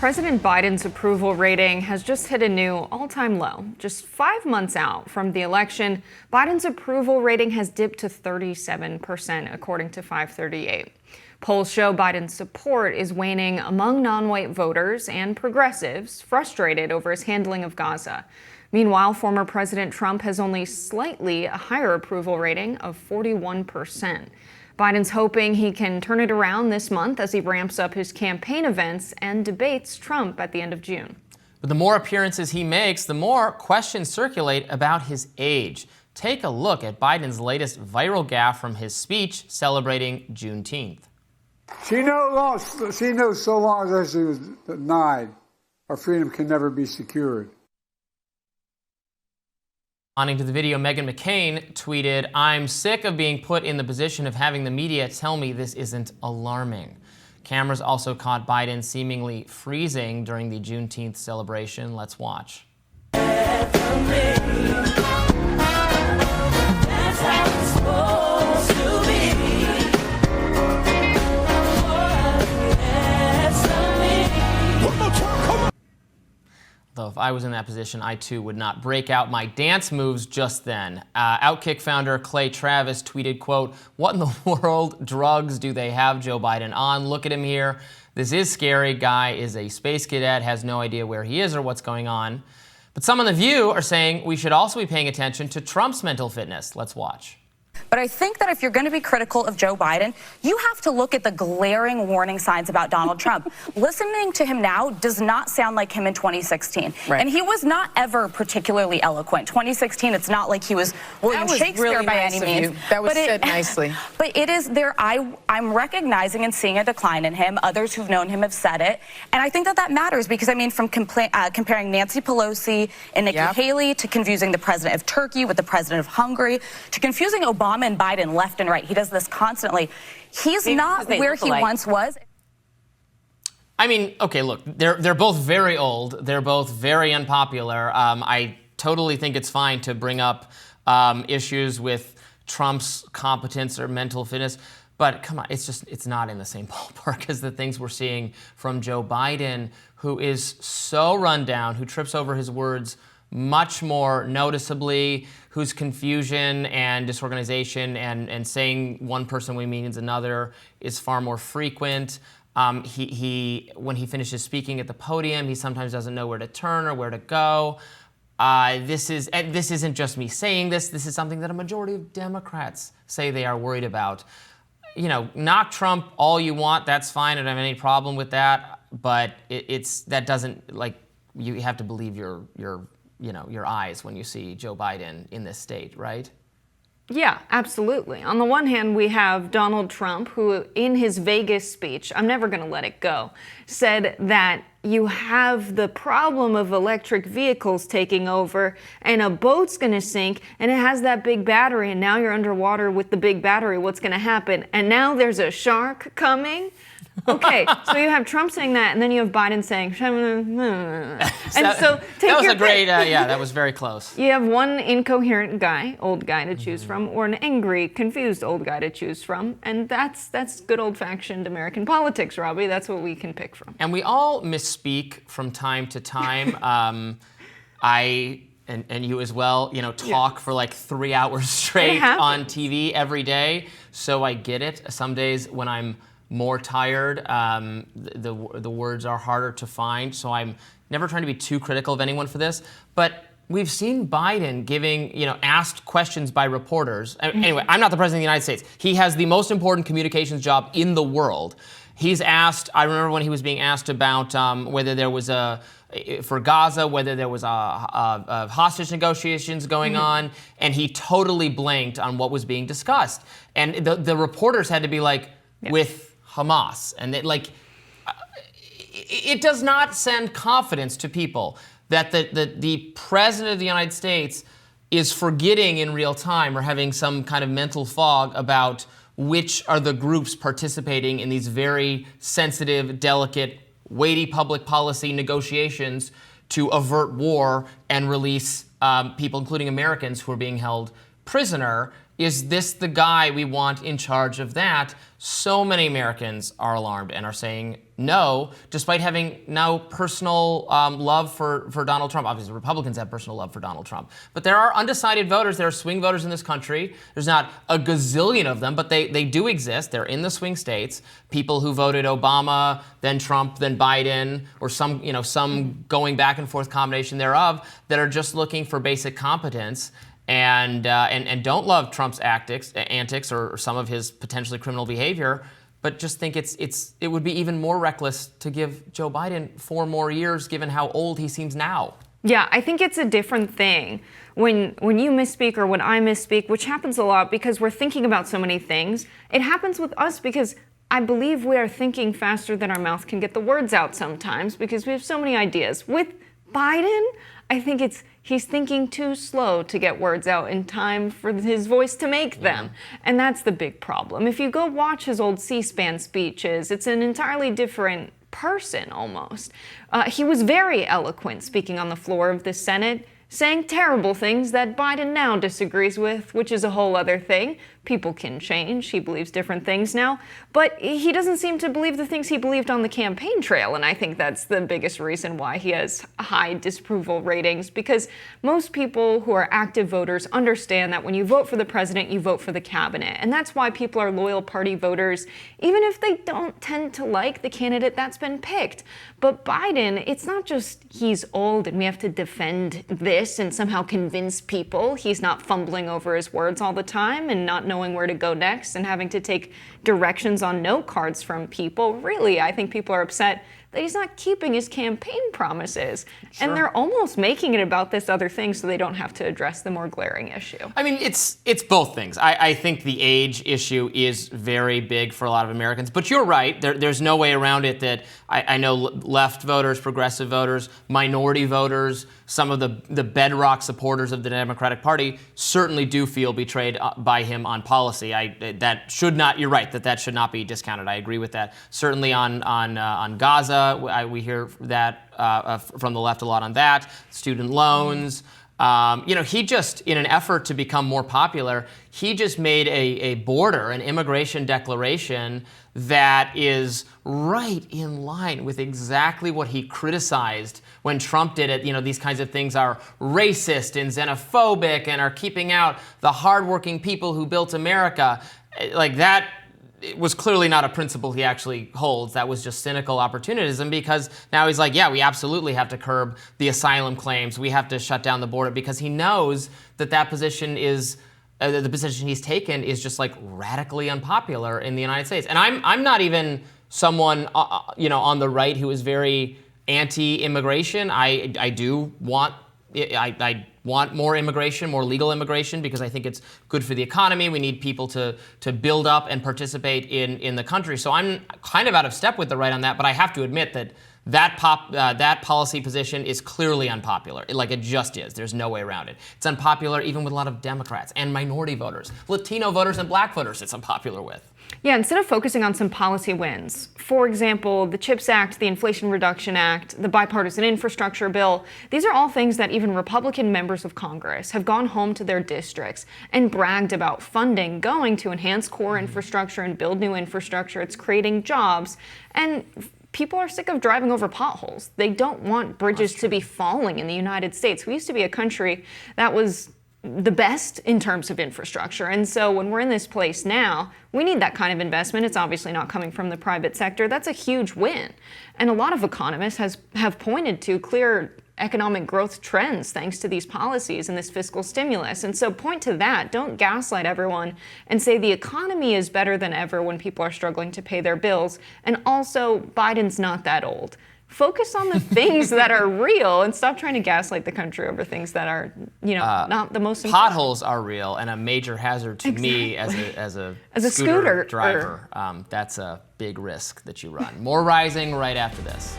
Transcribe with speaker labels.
Speaker 1: President Biden's approval rating has just hit a new all-time low. Just 5 months out from the election, Biden's approval rating has dipped to 37%, according to 538. Polls show Biden's support is waning among non-white voters and progressives frustrated over his handling of Gaza. Meanwhile, former President Trump has only slightly a higher approval rating of 41%. Biden's hoping he can turn it around this month as he ramps up his campaign events and debates Trump at the end of June.
Speaker 2: But the more appearances he makes, the more questions circulate about his age. Take a look at Biden's latest viral gaffe from his speech celebrating Juneteenth.
Speaker 3: She knows so long as she was denied, our freedom can never be secured.
Speaker 2: Responding to the video, Meghan McCain tweeted, "I'm sick of being put in the position of having the media tell me this isn't alarming." Cameras also caught Biden seemingly freezing during the Juneteenth celebration. Let's watch. Though if I was in that position, I too would not break out my dance moves just then. Outkick founder Clay Travis tweeted, quote, "What in the world drugs do they have Joe Biden on? Look at him here. This is scary. Guy is a space cadet, has no idea where he is or what's going on." But some on The View are saying we should also be paying attention to Trump's mental fitness. Let's watch.
Speaker 4: But I think that if you're going to be critical of Joe Biden, you have to look at the glaring warning signs about Donald Trump. Listening to him now does not sound like him in 2016.
Speaker 5: Right.
Speaker 4: And he was not ever particularly eloquent. 2016, it's not like he was William Shakespeare
Speaker 5: really
Speaker 4: by
Speaker 5: nice
Speaker 4: any means.
Speaker 5: That was said nicely.
Speaker 4: But it is there. I'm recognizing and seeing a decline in him. Others who've known him have said it. And I think that that matters because, I mean, from comparing Nancy Pelosi and Nikki Haley to confusing the president of Turkey with the president of Hungary to confusing Obama and Biden left and right. He does this constantly. He's not where he once was.
Speaker 2: I mean, okay, look, they're both very old. They're both very unpopular. I totally think it's fine to bring up issues with Trump's competence or mental fitness. But come on, it's not in the same ballpark as the things we're seeing from Joe Biden, who is so run down, who trips over his words much more noticeably, whose confusion and disorganization and saying one person we mean is another is far more frequent. When he finishes speaking at the podium, he sometimes doesn't know where to turn or where to go. This isn't just me saying this. This is something that a majority of Democrats say they are worried about. You know, knock Trump all you want. That's fine. I don't have any problem with that. But that doesn't, like, you have to believe your eyes when you see Joe Biden in this state, right?
Speaker 1: Yeah, absolutely. On the one hand, we have Donald Trump, who in his Vegas speech, "I'm never going to let it go," said that you have the problem of electric vehicles taking over and a boat's going to sink and it has that big battery and now you're underwater with the big battery. What's going to happen? And now there's a shark coming. Okay, so you have Trump saying that, and then you have Biden saying, and so take
Speaker 2: that was
Speaker 1: your
Speaker 2: a great,
Speaker 1: pick.
Speaker 2: that was very close.
Speaker 1: You have one incoherent guy, old guy to choose from, or an angry, confused old guy to choose from, and that's good old-fashioned American politics, Robby. That's what we can pick from.
Speaker 2: And we all misspeak from time to time. And you as well, talk for like 3 hours straight on TV every day, so I get it. Some days when I'm more tired, the words are harder to find, so I'm never trying to be too critical of anyone for this. But we've seen Biden giving, asked questions by reporters. Anyway, I'm not the president of the United States. He has the most important communications job in the world. He's asked, I remember when he was being asked about whether there was for Gaza, whether there was a hostage negotiations going on, and he totally blanked on what was being discussed. And the reporters had to be like, with Hamas. And it does not send confidence to people that the president of the United States is forgetting in real time or having some kind of mental fog about which are the groups participating in these very sensitive, delicate, weighty public policy negotiations to avert war and release people, including Americans, who are being held prisoner. Is this the guy we want in charge of that? So many Americans are alarmed and are saying no, despite having now personal love for Donald Trump. Obviously, Republicans have personal love for Donald Trump. But there are undecided voters. There are swing voters in this country. There's not a gazillion of them, but they do exist. They're in the swing states. People who voted Obama, then Trump, then Biden, or some going back and forth combination thereof, that are just looking for basic competence. And don't love Trump's antics or some of his potentially criminal behavior, but just think it would be even more reckless to give Joe Biden 4 more years, given how old he seems now.
Speaker 1: Yeah, I think it's a different thing when you misspeak or when I misspeak, which happens a lot because we're thinking about so many things. It happens with us because I believe we are thinking faster than our mouth can get the words out sometimes because we have so many ideas. With Biden, I think he's thinking too slow to get words out in time for his voice to make them. And that's the big problem. If you go watch his old C-SPAN speeches, it's an entirely different person almost. He was very eloquent speaking on the floor of the Senate, saying terrible things that Biden now disagrees with, which is a whole other thing. People can change. He believes different things now. But he doesn't seem to believe the things he believed on the campaign trail, and I think that's the biggest reason why he has high disapproval ratings, because most people who are active voters understand that when you vote for the president, you vote for the cabinet. And that's why people are loyal party voters, even if they don't tend to like the candidate that's been picked. But Biden, it's not just he's old and we have to defend this and somehow convince people he's not fumbling over his words all the time and not knowing where to go next and having to take directions on note cards from people. Really, I think people are upset that he's not keeping his campaign promises. Sure. And they're almost making it about this other thing so they don't have to address the more glaring issue.
Speaker 2: I mean, it's both things. I think the age issue is very big for a lot of Americans. But you're right. There's no way around it that I know left voters, progressive voters, minority voters, some of the bedrock supporters of the Democratic Party certainly do feel betrayed by him on policy. You're right, that should not be discounted. I agree with that. Certainly on Gaza, we hear that from the left a lot on that. Student loans. He just, in an effort to become more popular, he just made an immigration declaration that is right in line with exactly what he criticized when Trump did it. These kinds of things are racist and xenophobic and are keeping out the hardworking people who built America. Like that. It was clearly not a principle he actually holds. That was just cynical opportunism, because now he's like, yeah, we absolutely have to curb the asylum claims. We have to shut down the border, because he knows that position is the position he's taken is just like radically unpopular in the United States. And I'm not even someone on the right who is very anti-immigration. I do want I want more immigration, more legal immigration, because I think it's good for the economy. We need people to build up and participate in the country. So I'm kind of out of step with the right on that, but I have to admit that policy position is clearly unpopular. It just is. There's no way around it. It's unpopular even with a lot of Democrats and minority voters. Latino voters and black voters it's unpopular with.
Speaker 1: Yeah, instead of focusing on some policy wins, for example, the CHIPS Act, the Inflation Reduction Act, the bipartisan infrastructure bill, these are all things that even Republican members of Congress have gone home to their districts and bragged about funding going to enhance core infrastructure and build new infrastructure. It's creating jobs. And people are sick of driving over potholes. They don't want bridges to be falling in the United States. We used to be a country that was the best in terms of infrastructure. And so when we're in this place now, we need that kind of investment. It's obviously not coming from the private sector. That's a huge win. And a lot of economists have pointed to clear economic growth trends thanks to these policies and this fiscal stimulus. And so point to that. Don't gaslight everyone and say the economy is better than ever when people are struggling to pay their bills. And also, Biden's not that old. Focus on the things that are real and stop trying to gaslight the country over things that are, not the most important.
Speaker 2: Potholes are real and a major hazard to me as a
Speaker 1: scooter
Speaker 2: driver. That's a big risk that you run. More Rising right after this.